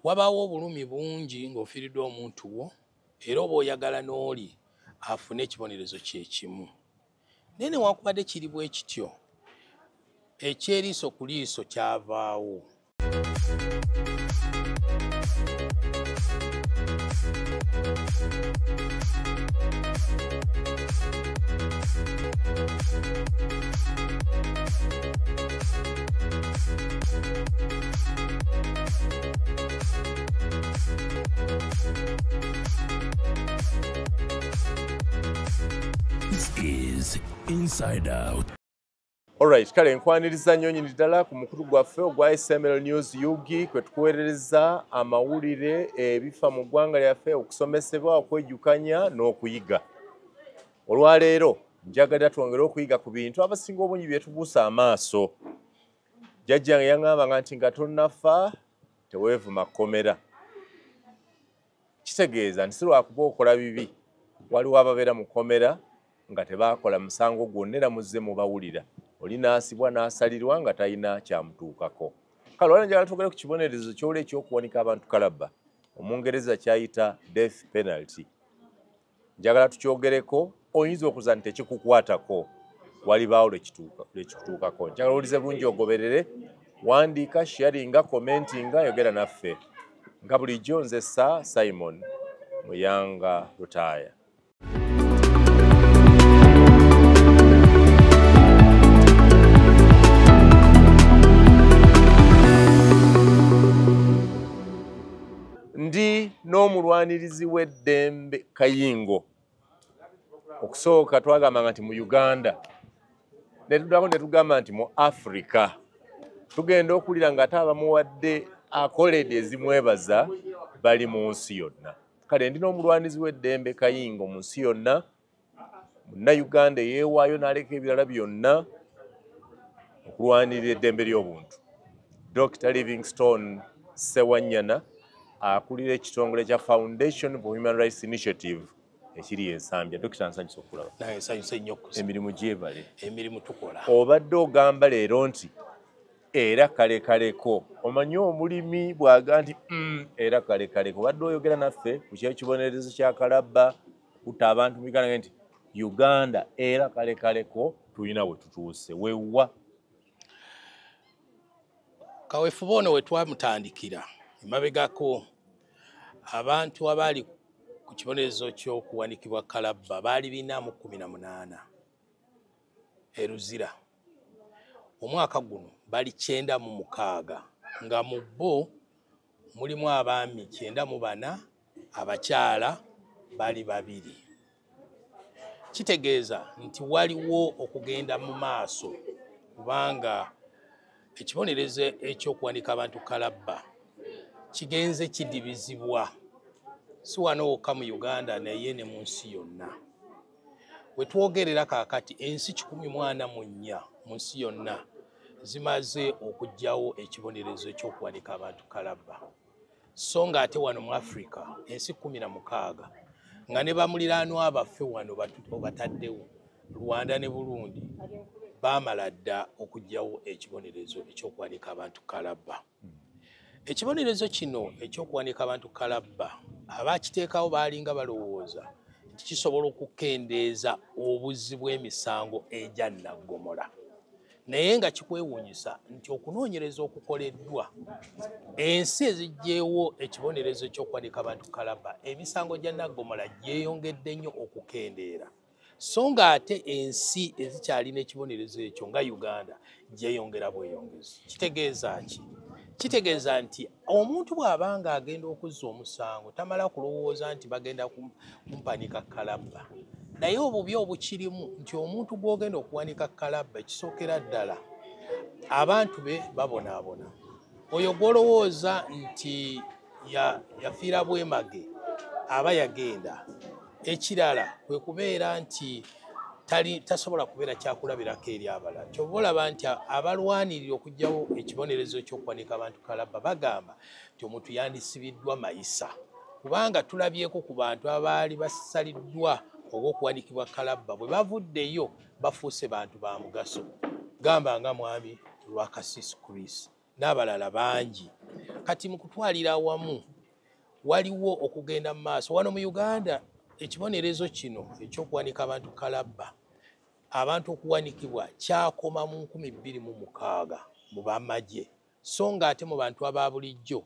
wabaawo obulumi bungi ng'ofiiriddwa omuntu wo era oba oyagala n'oli afune ekibonerezo kye kimu. Naye newankubadde kiri bwe kityo, ekyeriiso ku liiso kyavaawo. This is Inside Out. Alright, kale nkwaniriza nnyo nnyini ddala ku mukulu gwaffe ogwa SML News Yugi kwe tukuweerereza amawulire ebifa mu ggwanga lyaffe, okusomesebwa, okwejjukanya n'okuyiga. Olwaleero njagalira twongere okuyiga ku bintu abasinga obungi bye tubuusa amaaso. Jjajjange yaŋŋamba nti nga tonnafa teweevuma kkomera. Kitegeeza nti si lwakuba okola bibi, waliwo ababeera mu kkomera nga tebaakola musango gwonna era muzze mubawulira. Oli n'asibwa n'asalirwa nga talina kyamutuukako. Kale olwo njagala twogere ku kibonerezo ky'ola eky'okuwanika abantu kalabba. Omungereza kyayita death penalty. Njagala tukyogereko, oyinza okuza nti tekikukwatako, walibaawo lwekikutuukako. Njagala owulize bulungi ogoberere, wandiika, sharinga, commentinga, yogera naffe. Nga bulijjo nze Simon Muyanga Lutaaya. Ndi n'omulwanirizi w'eddembe Kayingo. Okusooka twagamba nti mu Uganda, ne tuddako ne tugamba nti mu Africa. Tugenda okuwulira nga ate abamuwadde akolede ezimwebaza bali mu nsi yonna. Kale ndi n'omulwanizi w'eddembe Kayingo mu nsi yonna, Munnayuganda eyeewaayo n'aleka ebirala byonna okulwanirira eddembe ly'obuntu. Dr. Livingstone Sewanyana akulira ekitongole kya Foundation for Human Rights Initiative ekiri ensambya. Dr. nsanyusa okulaba. Naye nsanyusa nnyo okusa. Emirimu gyebale. Emirimu tukola. Obadde ogamba leero nti era kalekaleko. Omanyi omulimi bw'aga nti era kalekaleko. Obadde oyogera naffe ku kyekibonerezo kya kalabba kutta abantu mu Uganda nti Uganda era kalekaleko tulina we tutuuse. Wewa. Kaweefube ono we twamutandikira emabegako abantu abaali ku kibonerezo ky'okuwanikibwa kalabba baali 418 eruzira. Omwaka guno bali 906 nga mu bo mulimu abaami 94, abakyala bali 2. Kitegeeza nti waliwo okugenda mu maaso kubanga ekibonerezo ekyokuwanika abantu kalabba kigenze kidibizibwa si wano wokka mu Uganda naye ne mu nsi yonna. We twogerera kaakati ensi 144 mu nsi yonna zimaze okuggyawo ekibonerezo ekyokuwanika abantu kalabba. So nga ate wano mu Africa ensi 16 nga ne bamuliraanwa abaffe wano bataddewo Rwanda ne Burundi baamala dda okuggyawo ekibonerezo ekyokuwanika abantu kalabba. Ekibonerezo kino ekyokuwanika abantu kalabba abakiteekawo baalinga balowooza nti kisobola okukendeeza obuzzi bw'emisango egya naggomola. Naye nga kikwewuunyisa nti okunoonyereza okukoleddwa ensi eziggyeewo ekibonerezo ekyokuwanika abantu kalabba emisango gya naggomola gyeyongedde nnyo okukendeera. So nga ate ensi ezikyalina ekibonerezo ekyo nga Uganda gyeyongera bweyongezi. Kitegeeza ki? Kitegeeza nti omuntu bw'abanga agenda okuzza omusango tamala kulowooza nti bagenda kumpanika kalabba. Naye obubi obukirimu nti omuntu gw'ogenda okuwanika kalabba ekisookera ddala abantu be babonaabona. Oyo gw'olowooza nti yafiira bwemage aba yagenda. Ekirala kwe kubeera nti tasobola kubeera kyakulabirako eri abalala. Kyova olaba nti abalwanirira okuggyawo ekibonerezo ekyokuwanika abantu kalabba bagamba nti omuntu yandisibiddwa mayisa. Kubanga tulabyeko ku bantu abaali basaliddwa olw'okuwanikibwa kalabba bwe bavuddeyo bafuuse bantu ba mugaso. Gamba nga mwami Lwakasisi Chris n'abalala bangi. kati mu kutwalira awamu waliwo okugenda mu maaso. Wano mu Uganda ekibonerezo kino ekyokuwanika abantu kalabba, abantu okuwanikibwa kyakoma mu 2006 mu bamagye, so nga ate mu bantu aba bulijjo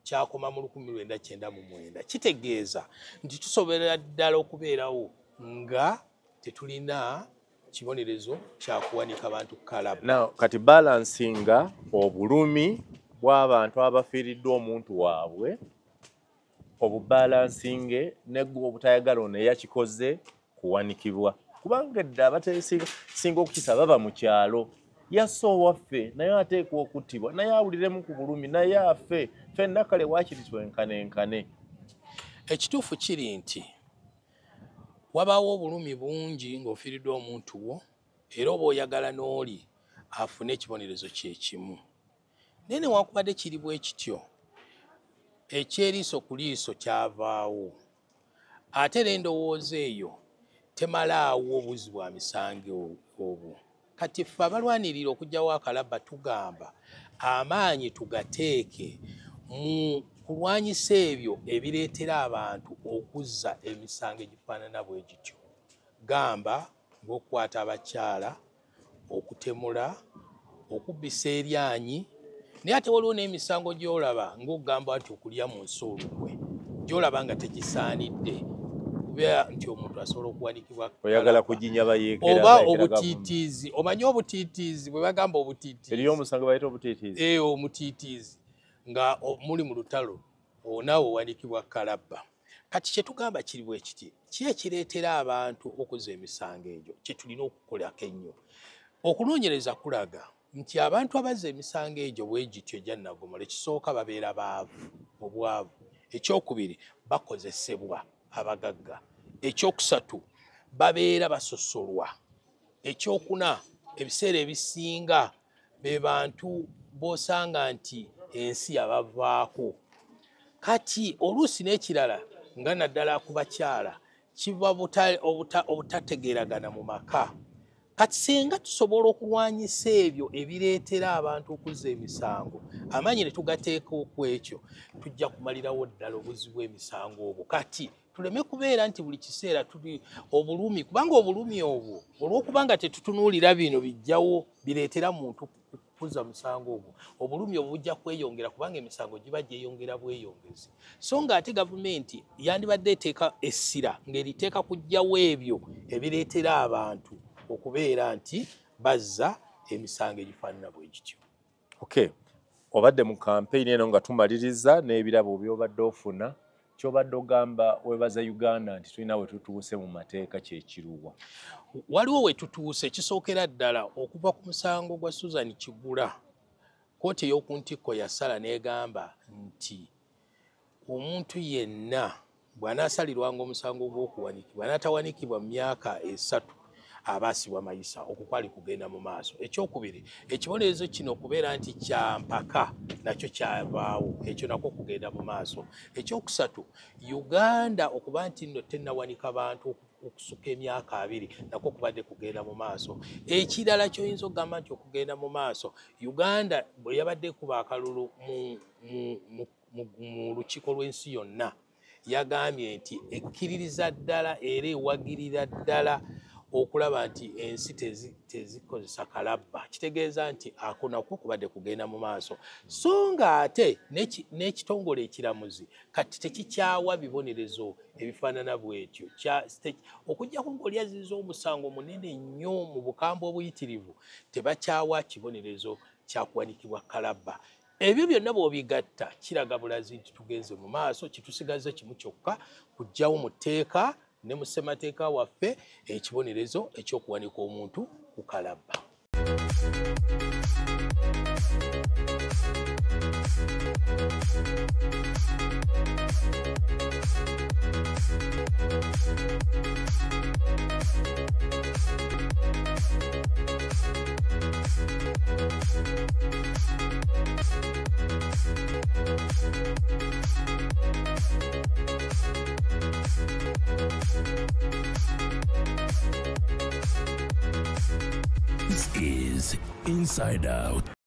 kyakoma mu 1999. Kitegeeza nti tusobola ddala okubeerawo nga tetulina kibonerezo kyakuwanika abantu kalabba. Now kati balansinga obulumi bw'abantu abafiiriddwa omuntu waabwe obubalansinge negwa obutayagala ono eyakikoze kuwanikibwa, kubanga edda abatesinga okukisa baba mu kyalo, yasse owaffe naye ateekwa okuttibwa, naye awuliremu ku bulumi, naye afe, ffenna kale waakiri twenkane. Ekituufu kiri nti wabaawo obulumi bungi ng'ofiiriddwa omuntu wo, era oba oyagala n'oli afune ekibonerezo kyekimu. Naye newankubadde kiri bwe kityo, ekyeriiso ku liiso kyavaawo, ate era endowooza eyo temalaawo obuzi bwa misango obwo. Kati ffe abalwanirira okugyawo akalabba tugamba amaanyi tugateeke mu kulwanyisa ebyo ebireetera abantu okuzza emisango egifaanana bwe gityo. Gamba ng'okukwata abakyala, okutemula, okubbisa eryanyi, naye ate waliwo n'emisango gy'olaba ng'okugamba nti okulya mu nsi olukwe, gy'olaba nga tegisaanidde kubeera nti omuntu asobola okuwanikibwa oyagala kujinya bayeekera oba obutiitiizi. Omanyi obutiitiizi bwe bagamba obutiitiizi, eriyo omusango bayita obutiitiizi, omutiitiizi nga muli mu lutalo onaawe owanikibwa kalabba. Kati kye tugamba kiri bwe kiti, ki ekireetera abantu okuzza emisango egyo? Kye tulina okukolako ennyo. Okunoonyereza kulaga nti abantu abazza emisango egyo bwe gityo egya nnaggomolo, ekisooka babeera baavu, obwavu. Ekyokubiri bakozesebwa abagagga. Ekyokusatu babeera basosolwa. Ekyokuna ebiseera ebisinga be bantu b'osanga nti ensi yabavaako. Kati oluusi n'ekirala nga naddala ku bakyala kiva obutategeeragana mu maka. Kati singa tusobola okulwanyisa ebyo ebireetera abantu okuzza emisango, amaanyi ne tugateeka okwekyo, tujja kumalirawo ddala obuzibu bw'emisango obwo. Kati tuleme kubeera nti buli kiseera tuli obulumi, kubanga obulumi obwo olw'okubanga tetutunuulira bino bijjawo bireetera muntu kuzza musango ogwo, obulumi obwo bujja kweyongera kubanga emisango giba gyeyongera bweyongezi. So nga ate gavumenti yandibadde eteeka essira ng'eriteeka kujjawo ebyo ebireetera abantu okubeera nti bazza emisango egifaanana bwe gityo. Okay, obadde mu kampeyini eno nga tumaliriza n'ebirabo by'obadde ofuna, ky'obadde ogamba webaza Uganda nti tulina we tutuuse mu mateeka kyekiruwa? Waliwo we tutuuse, kisookera ddala okuva ku musango gwa Susan Kigula. Kkooti ey'oku ntikko yasala n'egamba nti omuntu yenna bw'anaasalirwanga omusango gw'okuwanikibwa n'atawanikibwa mu myaka 3 aba asibwa mayisa, okukwali kugenda mu maaso. Ekyokubiri, ekibonerezo kino okubeera nti kya mpaka nakyo kyavaawo, ekyo nakwo kugenda mu maaso. Ekyokusatu, Uganda okuba nti nno tennawanika bantu okusuka emyaka 2 nakwo kubadde kugenda mu maaso. Ekirala ky'oyinza okugamba nti okugenda mu maaso, Uganda bwe yabadde ekuba akalulu mu lukiiko lw'ensi yonna, yagambye nti ekkiririza ddala era ewagirira ddala okulaba nti ensi tezikozesa kalabba. Kitegeeza nti ako nakwo kubadde kugenda mu maaso. So nga ate n'ekitongole ekiramuzi kati tekikyawa bibonerezo ebifaanana bw'etyo. Okuggyako ng'olyaziza omusango munene nnyo mu bukambwe obuyitirivu, tebakyawa kibonerezo kyakuwanikibwa kalabba. Ebyo byonna bw'obigatta kiraga bulazi nti tugenze mu maaso, kitusigaze kimu kyokka, kuggyawo mu tteeka ne mu ssemateeka waffe ekibonerezo ekyokuwanika omuntu ku kalabba. This is Inside Out.